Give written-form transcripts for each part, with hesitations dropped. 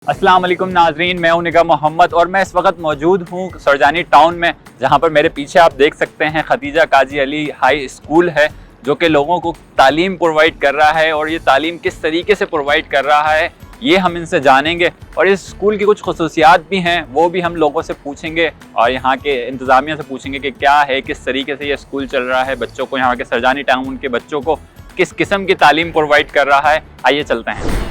अस्सलाम वालेकुम नाजरीन, मैं हूं निगाह मोहम्मद और मैं इस वक्त मौजूद हूं सरजानी टाउन में, जहां पर मेरे पीछे आप देख सकते हैं खदीजा काजी अली हाई स्कूल है, जो कि लोगों को तालीम प्रोवाइड कर रहा है। और ये तालीम किस तरीके से प्रोवाइड कर रहा है ये हम इनसे जानेंगे, और इस स्कूल की कुछ खसूसियात भी हैं वो भी हम लोगों से पूछेंगे और यहाँ के इंतज़ामिया से पूछेंगे कि क्या है, किस तरीके से ये स्कूल चल रहा है, बच्चों को, यहाँ के सरजानी टाउन के बच्चों को किस किस्म की तालीम प्रोवाइड कर रहा है। आइए चलते हैं।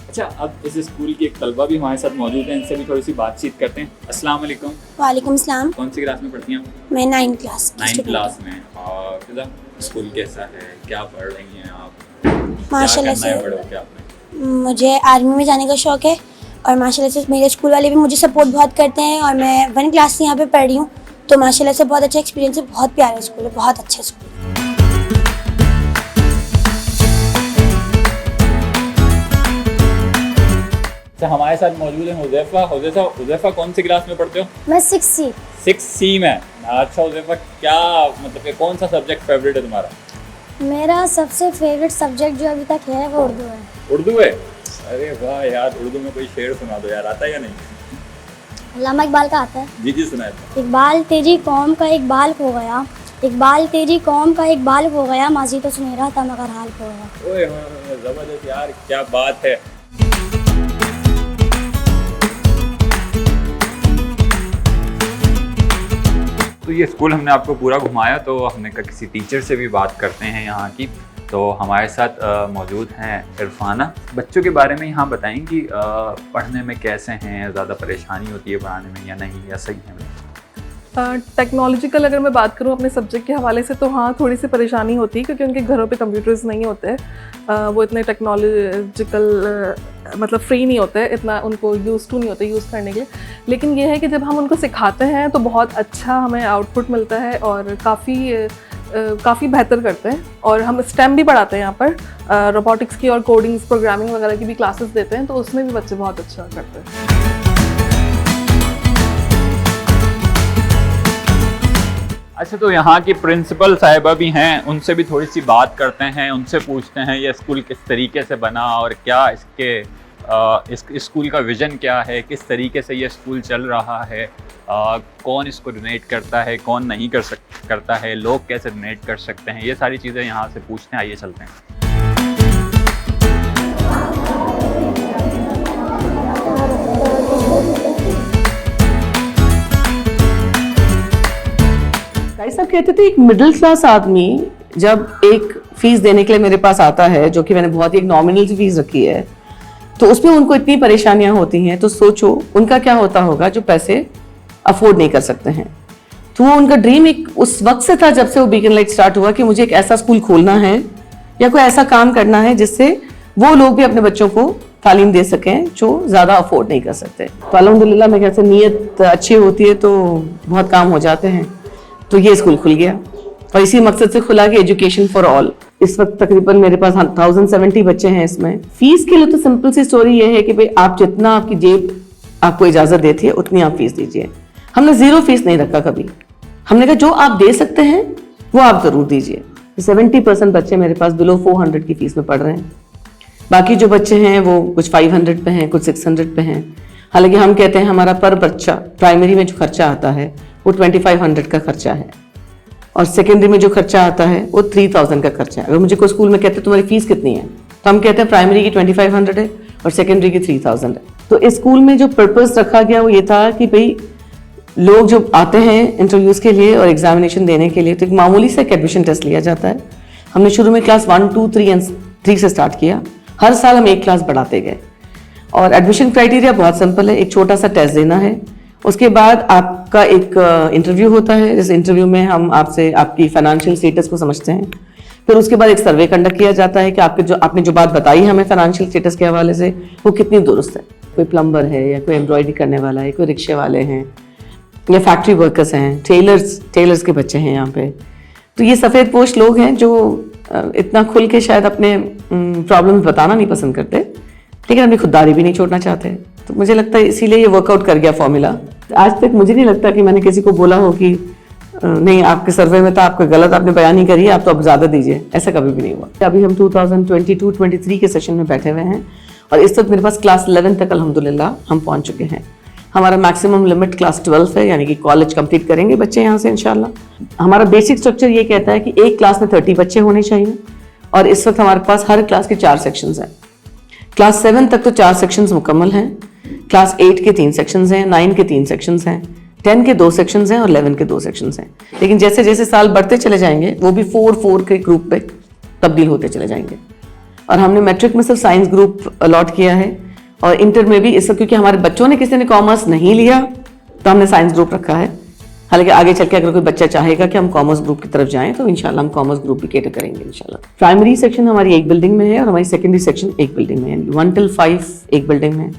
अच्छा, अब इस स्कूल की एक तलबा भी हमारे साथ मौजूद है, इनसे भी थोड़ी सी बातचीत करते हैं। अस्सलाम वालेकुम। वालेकुम सलाम। कौन सी क्लास में पढ़ती हैं आप? मैं 9th क्लास की 9th स्टूडेंट क्लास में। और फिजा, स्कूल कैसा है, क्या पढ़ रही हैं आप? माशाल्लाह क्या करना है से बड़े होके आपने? मुझे आर्मी में जाने का शौक़ है और माशाल्लाह से मेरे स्कूल वाले भी मुझे सपोर्ट बहुत करते हैं और मैं 1 क्लास से यहाँ पे पढ़ रही हूँ, तो माशाल्लाह से बहुत अच्छा एक्सपीरियंस है। बहुत प्यारा स्कूल है, बहुत अच्छा स्कूल है। अच्छा, हमारे साथ मौजूद है हुज़ैफ़ा। हुज़ैफ़ा कौन सी क्लास में पढ़ते हो? मैं 6C 6C में। अच्छा हुज़ैफ़ा, क्या मतलब कि कौन सा सब्जेक्ट फेवरेट है तुम्हारा? मेरा सबसे फेवरेट सब्जेक्ट जो अभी तक है वो उर्दू है। उर्दू है? अरे वाह यार, उर्दू में कोई शेर सुना दो यार, आता है या नहीं? अल्लामा इकबाल का आता है। जी जी सुनाए। इकबाल तेरी कौम का इकबाल खो गया, इकबाल तेरी कौम का इकबाल खो गया, माजी तो सुनहरा था मगर हाल खो गया। ओए ज़बरदस्त यार, क्या बात है। तो ये स्कूल हमने आपको पूरा घुमाया, तो हमने कहा किसी टीचर से भी बात करते हैं यहाँ की। तो हमारे साथ मौजूद हैं इरफाना। बच्चों के बारे में यहाँ बताएं कि पढ़ने में कैसे हैं, ज़्यादा परेशानी होती है पढ़ाने में या नहीं, या सही है? टेक्नोलॉजिकल अगर मैं बात करूँ अपने सब्जेक्ट के हवाले से, तो हाँ थोड़ी सी परेशानी होती है क्योंकि उनके घरों पे कंप्यूटर्स नहीं होते। वो इतने टेक्नोलॉजिकल मतलब फ्री नहीं होते, इतना उनको यूज़ टू नहीं होते यूज़ करने के लिए। लेकिन ये है कि जब हम उनको सिखाते हैं तो बहुत अच्छा हमें आउटपुट मिलता है और काफ़ी बेहतर करते हैं। और हम स्टेम भी पढ़ाते हैं यहाँ पर, रोबोटिक्स की और कोडिंग्स, प्रोग्रामिंग वगैरह की भी क्लासेस देते हैं, तो उसमें भी बच्चे बहुत अच्छा करते हैं। अच्छा, तो यहाँ की प्रिंसिपल साहिबा भी हैं, उनसे भी थोड़ी सी बात करते हैं, उनसे पूछते हैं ये स्कूल किस तरीके से बना और क्या इस स्कूल का विज़न क्या है, किस तरीके से ये स्कूल चल रहा है, कौन इसको डोनेट करता है, कौन नहीं करता है, लोग कैसे डोनेट कर सकते हैं, ये सारी चीज़ें यहाँ से पूछते हैं। आइए चलते हैं। भाई साहब कहते थे एक मिडिल क्लास आदमी जब एक फीस देने के लिए मेरे पास आता है, जो कि मैंने बहुत ही एक नॉमिनल सी फीस रखी है, तो उसमें उनको इतनी परेशानियां होती हैं, तो सोचो उनका क्या होता होगा जो पैसे अफोर्ड नहीं कर सकते हैं। तो वो उनका ड्रीम एक उस वक्त से था जब से वो बीकन लाइट स्टार्ट हुआ कि मुझे एक ऐसा स्कूल खोलना है या कोई ऐसा काम करना है जिससे वो लोग भी अपने बच्चों को तालीम दे सकें जो ज़्यादा अफोर्ड नहीं कर सकते। तो अल्हम्दुलिल्लाह मैं कहते नीयत अच्छी होती है तो बहुत काम हो जाते हैं। तो ये स्कूल खुल गया और इसी मकसद से खुला कि एजुकेशन फॉर ऑल। इस वक्त तकरीबन मेरे पास 1070 बच्चे हैं इसमें। फीस के लिए तो सिंपल सी स्टोरी ये है कि भाई आप जितना आपकी जेब आपको इजाजत देती है उतनी आप फीस दीजिए। हमने 0 फीस नहीं रखा कभी। हमने कहा जो आप दे सकते हैं वो आप जरूर दीजिए। 70% बच्चे मेरे पास बिलो 400 की फीस में पढ़ रहे हैं। बाकी जो बच्चे हैं वो कुछ 500 पे हैं, कुछ 600 पे हैं। हालांकि हम कहते हैं हमारा पर बच्चा प्राइमरी में जो खर्चा आता है वो 2500 का खर्चा है और सेकेंडरी में जो खर्चा आता है वो 3000 का खर्चा है। अगर मुझे कोई स्कूल में कहते हैं तुम्हारी फीस कितनी है, तो हम कहते हैं प्राइमरी की 2500 है और सेकेंडरी की 3000 है। तो इस स्कूल में जो पर्पस रखा गया वो ये था कि भाई लोग जो आते हैं इंटरव्यूज़ के लिए और एग्जामिनेशन देने के लिए, तो एक मामूली सा एक एडमिशन टेस्ट लिया जाता है। हमने शुरू में क्लास 1, 2, 3 से स्टार्ट किया। हर साल हम एक क्लास बढ़ाते गए और एडमिशन क्राइटेरिया बहुत सिंपल है। एक छोटा सा टेस्ट देना है, उसके बाद आपका एक इंटरव्यू होता है। जिस इंटरव्यू में हम आपसे आपकी फाइनेंशियल स्टेटस को समझते हैं। फिर उसके बाद एक सर्वे कंडक्ट किया जाता है कि आपने जो बात बताई हमें फाइनेंशियल स्टेटस के हवाले से वो कितनी दुरुस्त है। कोई प्लम्बर है या कोई एम्ब्रॉयडरी करने वाला है, कोई रिक्शे वाले हैं या फैक्ट्री वर्कर्स हैं, टेलर्स के बच्चे हैं यहाँ पे, तो ये सफ़ेद पोश लोग हैं जो इतना खुल के शायद अपने प्रॉब्लम्स बताना नहीं पसंद करते, लेकिन अपनी खुददारी भी नहीं छोड़ना चाहते। तो मुझे लगता है इसीलिए ये वर्कआउट कर गया फॉर्मूला। आज तक मुझे नहीं लगता कि मैंने किसी को बोला हो कि नहीं आपके सर्वे में तो आपको गलत आपने बयान नहीं करी, आप तो अब ज़्यादा दीजिए, ऐसा कभी भी नहीं हुआ। अभी हम 2022-23 के सेशन में बैठे हुए हैं और इस वक्त मेरे पास क्लास 11 तक अल्हम्दुलिल्लाह हम पहुंच चुके हैं। हमारा मैक्सिमम लिमिट क्लास 12 है, यानी कि कॉलेज कंप्लीट करेंगे बच्चे यहाँ से इंशाल्लाह। हमारा बेसिक स्ट्रक्चर ये कहता है कि एक क्लास में 30 बच्चे होने चाहिए और इस वक्त हमारे पास हर क्लास के 4 सेक्शंस हैं। क्लास 7 तक तो 4 सेक्शंस मुकम्मल हैं, क्लास 8 के 3 सेक्शंस हैं, 9 के 3 सेक्शंस हैं, 10 के 2 सेक्शंस हैं और 11 के 2 सेक्शंस हैं। लेकिन जैसे जैसे साल बढ़ते चले जाएंगे वो भी 4-4 के ग्रुप पे तब्दील होते चले जाएंगे। और हमने मैट्रिक में सिर्फ साइंस ग्रुप अलॉट किया है और इंटर में भी इस वक्त क्योंकि हमारे बच्चों ने किसी ने कॉमर्स नहीं लिया तो हमने साइंस ग्रुप रखा है। हालांकि आगे चल के अगर कोई बच्चा चाहेगा कि हम कॉमर्स ग्रुप की तरफ जाएं तो इंशाल्लाह हम कॉमर्स ग्रुप भी कैटर करेंगे इंशाल्लाह। प्राइमरी सेक्शन हमारी एक बिल्डिंग में है और हमारी सेकेंडरी सेक्शन एक बिल्डिंग में है। 1 till 5 एक बिल्डिंग में है।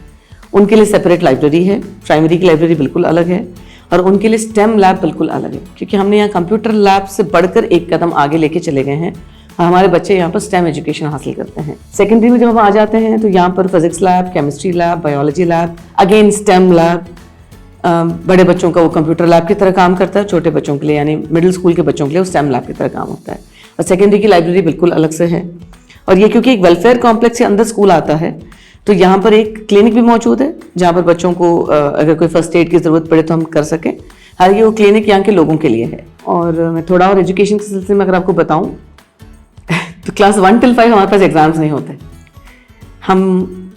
उनके लिए सेपरेट लाइब्रेरी है, प्राइमरी की लाइब्रेरी बिल्कुल अलग है और उनके लिए स्टेम लैब बिल्कुल अलग है, क्योंकि हमने यहाँ कंप्यूटर लैब से बढ़कर एक कदम आगे लेके चले गए हैं। हमारे बच्चे यहाँ पर स्टेम एजुकेशन हासिल करते हैं। सेकेंडरी में जब हम आ जाते हैं तो यहाँ पर physics lab, chemistry lab, biology lab, again stem lab. बड़े बच्चों का वो कंप्यूटर लैब की तरह काम करता है, छोटे बच्चों के लिए यानी मिडिल स्कूल के बच्चों के लिए वो स्टेम लैब की तरह काम होता है। और सेकेंडरी की लाइब्रेरी बिल्कुल अलग से है। और ये क्योंकि एक वेलफेयर कॉम्प्लेक्स के अंदर स्कूल आता है तो यहाँ पर एक क्लिनिक भी मौजूद है जहाँ पर बच्चों को अगर कोई फर्स्ट एड की ज़रूरत पड़े तो हम कर सकें। हालांकि वो क्लिनिक यहाँ के लोगों के लिए है। और मैं थोड़ा और एजुकेशन के सिलसिले में अगर आपको बताऊँ तो क्लास 1 till 5 हमारे पास एग्जाम्स नहीं होते, हम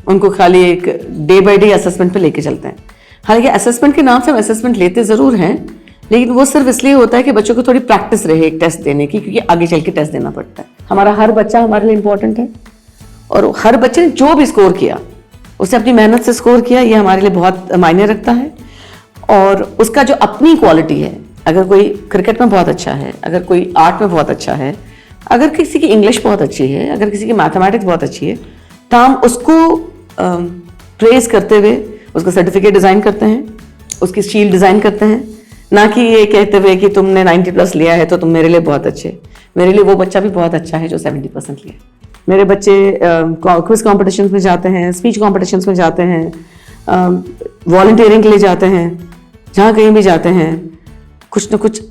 उनको खाली एक डे बाय डे असेसमेंट पे लेके चलते हैं। हालांकि असेसमेंट के नाम से हम असेसमेंट लेते ज़रूर हैं, लेकिन वो सिर्फ इसलिए होता है कि बच्चों को थोड़ी प्रैक्टिस रहे एक टेस्ट देने की, क्योंकि आगे चल के टेस्ट देना पड़ता है। हमारा हर बच्चा हमारे लिए इंपॉर्टेंट है और हर बच्चे ने जो भी स्कोर किया उसने अपनी मेहनत से स्कोर किया, ये हमारे लिए बहुत मायने रखता है। और उसका जो अपनी क्वालिटी है, अगर कोई क्रिकेट में बहुत अच्छा है, अगर कोई आर्ट में बहुत अच्छा है, अगर किसी की इंग्लिश बहुत अच्छी है, अगर किसी की मैथमेटिक्स बहुत अच्छी है, तो हम उसको प्रेज करते हुए उसका सर्टिफिकेट डिज़ाइन करते हैं, उसकी शील्ड डिज़ाइन करते हैं, ना कि ये कहते हुए कि तुमने 90+ लिया है तो तुम मेरे लिए बहुत अच्छे। मेरे लिए वो बच्चा भी बहुत अच्छा है जो 70% लिया। मेरे बच्चे क्विज कॉम्पिटिशन्स में जाते हैं, स्पीच कॉम्पिटिशन्स में जाते हैं, वॉलंटियरिंग के लिए जाते हैं, जहाँ कहीं भी जाते हैं कुछ ना कुछ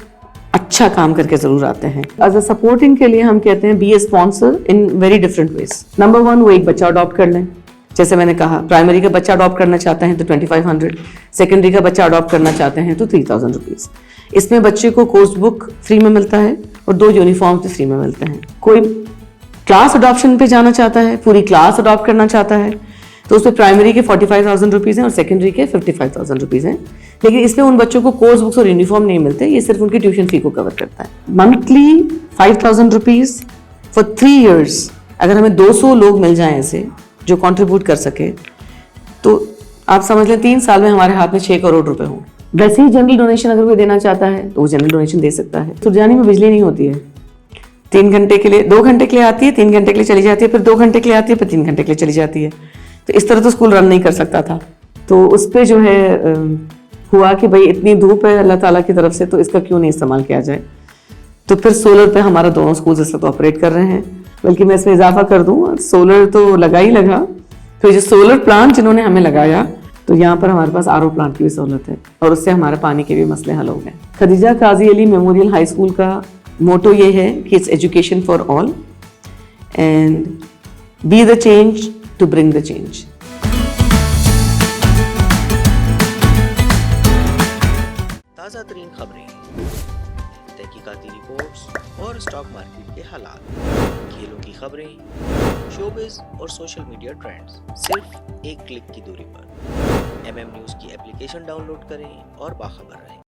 अच्छा काम करके ज़रूर आते हैं। एज अ सपोर्टिंग के लिए हम कहते हैं be a sponsor in very different ways. Number 1 वो एक बच्चा अडॉप्ट कर लें। जैसे मैंने कहा प्राइमरी का बच्चा अडॉप्ट करना चाहते हैं तो 2500, सेकेंडरी का बच्चा अडॉप्ट करना चाहते हैं तो 3000 रुपीज़। इसमें बच्चे को कोर्स बुक फ्री में मिलता है और 2 यूनिफॉर्म भी फ्री में मिलते हैं। कोई क्लास अडॉप्शन पे जाना चाहता है, पूरी क्लास अडॉप्ट करना चाहता है, तो उसमें प्राइमरी के 45,000 रुपीज़ हैं और सेकेंडरी के 55,000 रुपीज़ हैं। लेकिन इसमें उन बच्चों को कोर्स बुक्स और यूनिफॉर्म नहीं मिलते, ये सिर्फ उनकी ट्यूशन फी को कवर करता है। Monthly 5,000 rupees for 3 years। अगर हमें 200 लोग मिल जाएं ऐसे जो कंट्रीब्यूट कर सके तो आप समझ लें 3 साल में हमारे हाथ में 6 करोड़ रुपए हों। वैसे ही जनरल डोनेशन अगर कोई देना चाहता है तो वो जनरल डोनेशन दे सकता है। सुरजानी में बिजली नहीं होती है, 3 घंटे के लिए 2 घंटे के लिए आती है, 3 घंटे के लिए चली जाती है, फिर 2 घंटे के लिए आती है, फिर 3 घंटे के लिए चली जाती है। तो इस तरह तो स्कूल रन नहीं कर सकता था। तो उस पर जो है हुआ कि भाई इतनी धूप है अल्लाह ताला की तरफ से, तो इसका क्यों नहीं इस्तेमाल किया जाए। तो फिर सोलर पे हमारा दोनों स्कूल इस वक्त ऑपरेट कर रहे हैं। बल्कि मैं इसमें इजाफा कर दूँ, सोलर तो लगा ही लगा, तो जो सोलर प्लांट जिन्होंने हमें लगाया तो यहाँ पर हमारे पास आरओ प्लांट की भी सहूलत है और उससे हमारे पानी के भी मसले हल हो गए। Khadija Kazi Ali memorial high school का मोटो ये है कि it's education for all and be the change to bring the change. ताज़ा तरीन खबरें, तहकीकाती रिपोर्ट्स और स्टॉक मार्केट के हालात, खेलों की खबरें, शोबिज़ और सोशल मीडिया ट्रेंड्स सिर्फ एक क्लिक की दूरी पर। MM न्यूज़ की एप्लीकेशन डाउनलोड करें और बाखबर रहें।